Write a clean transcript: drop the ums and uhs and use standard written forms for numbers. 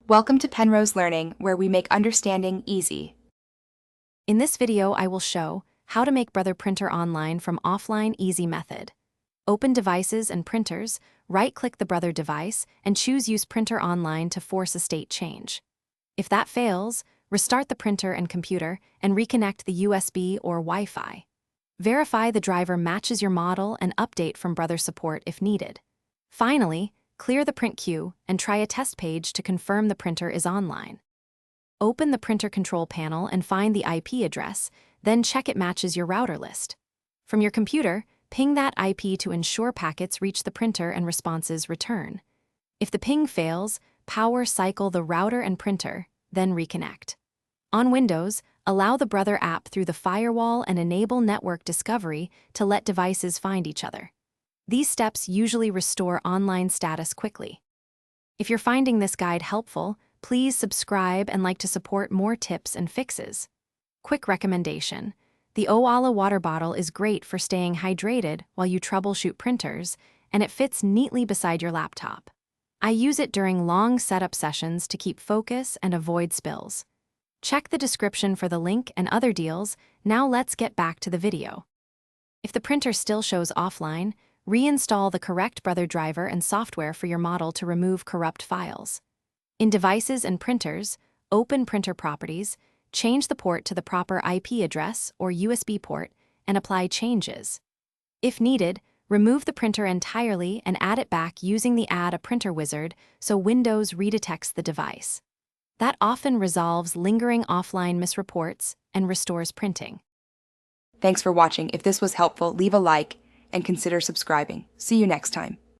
Welcome to Penrose Learning, where we make understanding easy. In this video, I will show how to make Brother Printer online from offline easy method. Open Devices and Printers, right-click the Brother device, and choose Use Printer Online to force a state change. If that fails, restart the printer and computer and reconnect the USB or Wi-Fi. Verify the driver matches your model and update from Brother support if needed. Finally, clear the print queue and try a test page to confirm the printer is online. Open the printer control panel and find the IP address, then check it matches your router list. From your computer, ping that IP to ensure packets reach the printer and responses return. If the ping fails, power cycle the router and printer, then reconnect. On Windows, allow the Brother app through the firewall and enable network discovery to let devices find each other. These steps usually restore online status quickly. If you're finding this guide helpful, please subscribe and like to support more tips and fixes. Quick recommendation: the Owala water bottle is great for staying hydrated while you troubleshoot printers, and it fits neatly beside your laptop. I use it during long setup sessions to keep focus and avoid spills. Check the description for the link and other deals. Now let's get back to the video. If the printer still shows offline, reinstall the correct Brother driver and software for your model to remove corrupt files. In Devices and Printers, open Printer Properties, change the port to the proper IP address or USB port, and apply changes. If needed, remove the printer entirely and add it back using the Add a Printer wizard so Windows redetects the device. That often resolves lingering offline misreports and restores printing. Thanks for watching. If this was helpful, leave a like and consider subscribing. See you next time.